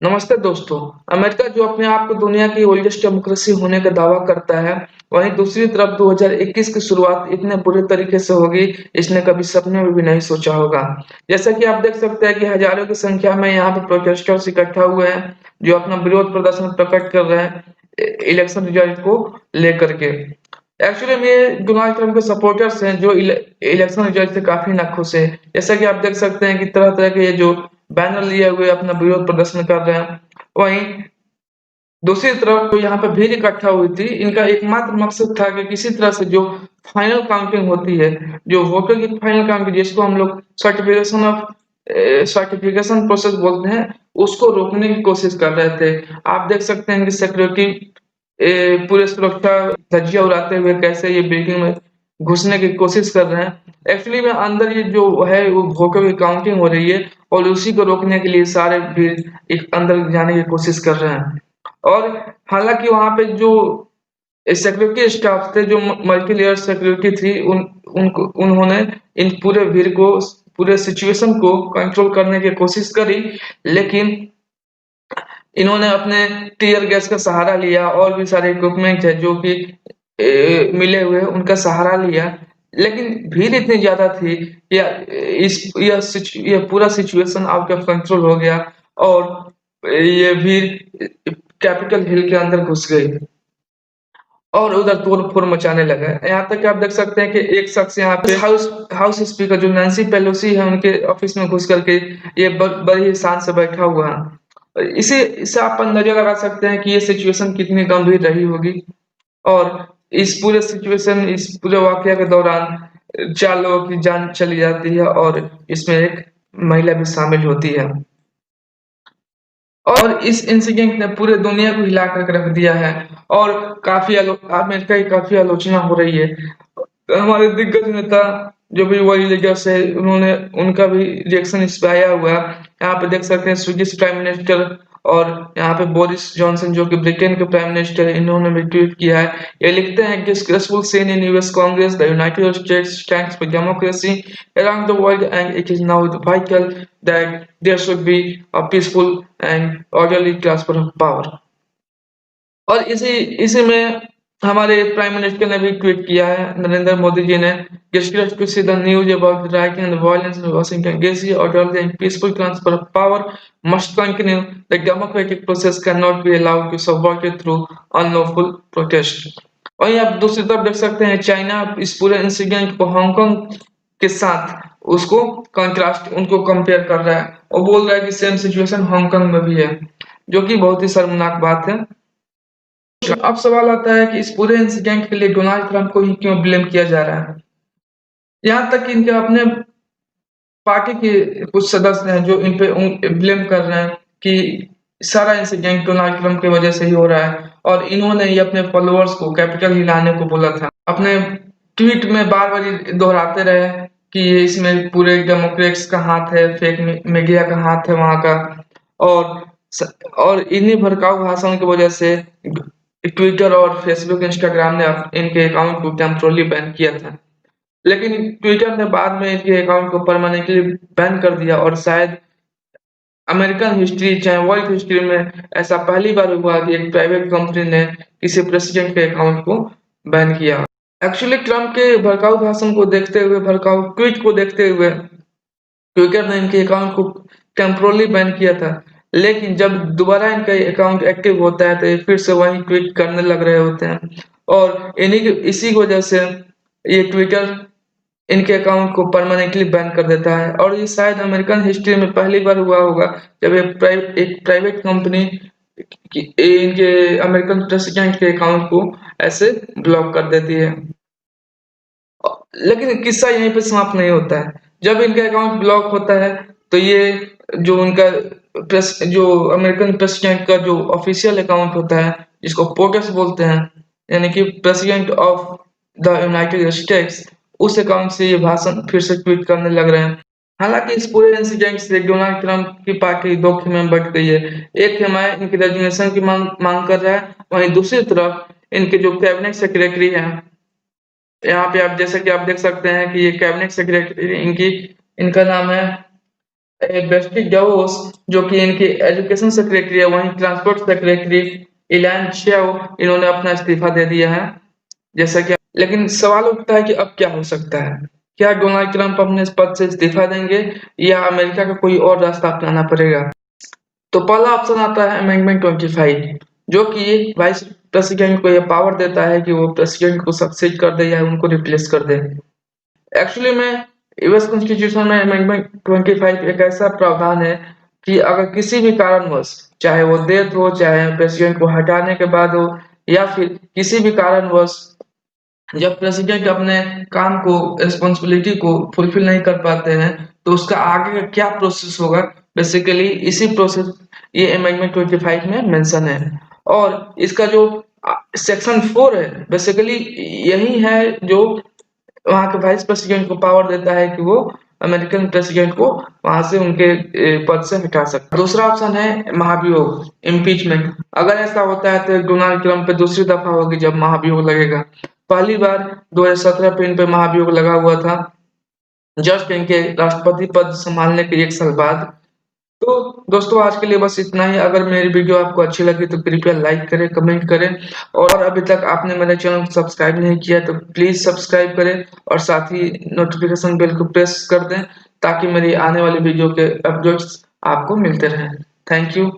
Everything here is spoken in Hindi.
नमस्ते दोस्तों। अमेरिका जो अपने आप को दुनिया की ओल्डेस्ट डेमोक्रेसी होने का दावा करता है, वहीं दूसरी तरफ 2021 की शुरुआत इतने बुरे तरीके से होगी, इसने कभी सपने में भी नहीं सोचा होगा। जैसा कि आप देख सकते हैं कि हजारों की संख्या में यहाँ पे प्रोटेस्टर्स इकट्ठा हुए हैं, जो अपना विरोध प्रदर्शन प्रकट कर रहे हैं इलेक्शन रिजल्ट को लेकर के। एक्चुअली में ये डोनाल्ड ट्रंप के सपोर्टर्स हैं जो इलेक्शन रिजल्ट से काफी नाखुश है। जैसा कि आप देख सकते हैं कि तरह तरह के ये जो बैनर लिए हुए अपना विरोध प्रदर्शन कर रहे हैं। वहीं दूसरी तरफ जो यहाँ पे भीड़ इकट्ठा हुई थी, इनका एकमात्र मकसद था कि किसी तरह से जो फाइनल काउंटिंग होती है, जो वोटर की फाइनल काउंटिंग जिसको हम लोग सर्टिफिकेशन प्रोसेस बोलते हैं, उसको रोकने की कोशिश कर रहे थे। आप देख सकते हैं कि सिक्योरिटी पूरे सुरक्षा धज्जियां उड़ाते हुए कैसे ये बिल्डिंग में घुसने की कोशिश कर रहे हैं। एक्चुअली में अंदर ये जो है वो वोटर की काउंटिंग हो रही है और उसी को रोकने के लिए सारे भीड़ एक अंदर जाने की कोशिश कर रहे हैं। और हालांकि वहां पे जो सिक्योरिटी स्टाफ थे, जो मल्टी लेयर सिक्योरिटी थी, उनको उन्होंने इन पूरे भीड़ को, पूरे सिचुएशन को कंट्रोल करने की कोशिश करी, लेकिन इन्होंने अपने टीयर गैस का सहारा लिया और भी सारे इक्विपमेंट है जो कि मिले हुए हैं, उनका सहारा लिया। लेकिन भीड़ इतनी ज्यादा थी या यह पूरा सिचुएशन आउट ऑफ कंट्रोल हो गया और ये भीड़ कैपिटल हिल के अंदर घुस गई और उधर तोड़-फोड़ मचाने लगा। यहाँ तक कि आप देख सकते हैं कि एक शख्स यहाँ पे हाउस हाउस स्पीकर जो नैन्सी पेलोसी है, उनके ऑफिस में घुस करके ये बड़ी ही शान से बैठा हुआ है। इसे इससे आप अंदाजा लगा सकते हैं कि ये सिचुएशन कितनी गंभीर रही होगी। और इस पूरे वाकया के दौरान 4 लोगों की जान चली जाती है और इसमें एक महिला भी शामिल होती है। और इस इंसिडेंट ने पूरे दुनिया को हिला कर रख दिया है और अमेरिका की काफी आलोचना हो रही है। हमारे दिग्गज नेता जो भी वर्ल्ड लीडर्स है, उन्होंने उनका भी रिएक्शन इस पे आया हुआ है। यहाँ पे देख सकते हैं स्वीडिश प्राइम मिनिस्टर और यहाँ पे बोरिस जॉनसन जो कि ब्रिटेन के प्राइम मिनिस्टर है, इन्होंने भी ट्वीट किया है। ये लिखते हैं कि disgraceful scene in US Congress, the United States stands for democracy around the world and it is now vital that there should be a peaceful and orderly transfer of power। और इसी इसी में हमारे प्राइम मिनिस्टर ने भी ट्वीट किया है, नरेंद्र मोदी जी ने, discuss to see the news about the riot and violence in Washington DC order and peaceful transfer of power must continue, the democratic process can not be allowed to subverted through unlawful protest. वहीं आप दूसरी तरफ देख सकते हैं चाइना इस पूरे इंसिडेंट को हांगकांग के साथ उसको कंट्रास्ट उनको कंपेयर कर रहा है और बोल रहा है कि सेम सिचुएशन हांगकांग में भी है, जो कि बहुत ही शर्मनाक बात है। अब सवाल आता है कि इस पूरे इंसिडेंट के लिए डोनाल्ड ट्रंप को ही क्यों ब्लेम किया जा रहा है। यहाँ तक कि इनके अपने पार्टी के कुछ सदस्य हैं जो इन पे ब्लेम कर रहे हैं कि सारा इंसिडेंट डोनाल्ड ट्रंप की वजह से ही हो रहा है और इन्होंने ही अपने फॉलोअर्स को कैपिटल हिलाने को बोला था। अपने ट्वीट में बार-बार ये दोहराते रहे कि ये इसमें पूरे डेमोक्रेट्स का हाथ है, फेक मीडिया का हाथ है वहाँ का। और और इन्हीं भड़काऊ भाषण की वजह से ट्विटर और फेसबुक, इंस्टाग्राम ने इनके अकाउंट को टेम्पररी बैन किया था। लेकिन ट्विटर ने बाद में इनके अकाउंट को परमानेंटली बैन कर दिया और शायद अमेरिकन हिस्ट्री चाहे वर्ल्ड हिस्ट्री में ऐसा पहली बार हुआ कि एक प्राइवेट कंपनी ने किसी प्रेसिडेंट के अकाउंट को बैन किया। एक्चुअली ट्रम्प के भड़काऊ भाषण को देखते हुए, भड़काऊ ट्वीट को देखते हुए ट्विटर ने इनके अकाउंट को टेम्पररी बैन किया था। लेकिन जब दोबारा इनका अकाउंट एक्टिव होता है तो ये फिर से वही ट्वीट करने लग रहे होते हैं और इसी की वजह से ये ट्विटर इनके अकाउंट को परमानेंटली बैन कर देता है। और ये शायद अमेरिकन हिस्ट्री में पहली बार हुआ होगा जब एक प्राइवेट कंपनी इनके अमेरिकन प्रेसिडेंट के अकाउंट को ऐसे ब्लॉक कर देती है। लेकिन किस्सा यहीं पे समाप्त नहीं होता है। जब इनका अकाउंट ब्लॉक होता है तो ये जो उनका जो अमेरिकन प्रेसिडेंट का जो ऑफिशियल अकाउंट होता है, जिसको पोटस बोलते हैं, यानी कि president of the United states, उस अकाउंट से ये भाषण फिर से ट्वीट करने लग रहे हैं। हालांकि इस पूरे इंसिडेंट से डोनाल्ड ट्रंप की पार्टी दो खेमे में बट गई है। एक खेमा इनकी रेजिग्नेशन की मांग कर रहा है, वहीं दूसरी तरफ इनके जो कैबिनेट सेक्रेटरी हैं, यहाँ पे आप जैसे कि आप देख सकते हैं कि ये कैबिनेट सेक्रेटरी इनका नाम है बेस्टी डावोस, जो कि इनकी एजुकेशन सेक्रेटरी है, वहीं ट्रांसपोर्ट सेक्रेटरी इलान शेव, इन्होंने अपना इस्तीफा दे दिया है। जैसा कि लेकिन सवाल उठता है कि अब क्या हो सकता है? क्या डोनाल्ड ट्रंप अपने इस पद से इस्तीफा देंगे या अमेरिका का कोई और रास्ता अपनाना पड़ेगा? तो पहला ऑप्शन आता है अमेंडमेंट 25, जो कि वाइस प्रेसिडेंट को यह पावर देता है कि वो प्रेसिडेंट को सक्सीड कर दे या उनको रिप्लेस कर दे। एक्चुअली में यूएस कॉन्स्टिट्यूशन में अमेंडमेंट 25 एक ऐसा प्रावधान है कि अगर किसी भी कारणवश, चाहे वो डेथ हो, चाहे प्रेसिडेंट को हटाने के बाद हो, या फिर किसी भी कारणवश जब प्रेसिडेंट अपने काम को, रिस्पॉन्सिबिलिटी को फुलफिल नहीं कर पाते हैं, तो उसका आगे का क्या प्रोसेस होगा, बेसिकली इसी प्रोसेस ये अमेंडमेंट 25 में मेंशन है। और इसका जो सेक्शन 4 है, बेसिकली यही है जो वहाँ के वाइस प्रेसिडेंट को पावर देता है कि वो अमेरिकन प्रेसिडेंट को वहां से उनके पद से हटा सकता है। दूसरा ऑप्शन है महाभियोग, इम्पीचमेंट। अगर ऐसा होता है तो डोनाल्ड ट्रंप पे दूसरी दफा होगी जब महाभियोग लगेगा। पहली बार 2017 पे इन पे महाभियोग लगा हुआ था, जस्ट इनके राष्ट्रपति पद संभालने के 1 साल बाद। तो दोस्तों, आज के लिए बस इतना ही। अगर मेरी वीडियो आपको अच्छी लगी तो कृपया लाइक करें, कमेंट करें, और अभी तक आपने मेरे चैनल को सब्सक्राइब नहीं किया तो प्लीज सब्सक्राइब करें और साथ ही नोटिफिकेशन बेल को प्रेस कर दें ताकि मेरी आने वाली वीडियो के अपडेट्स आपको मिलते रहें। Thank you.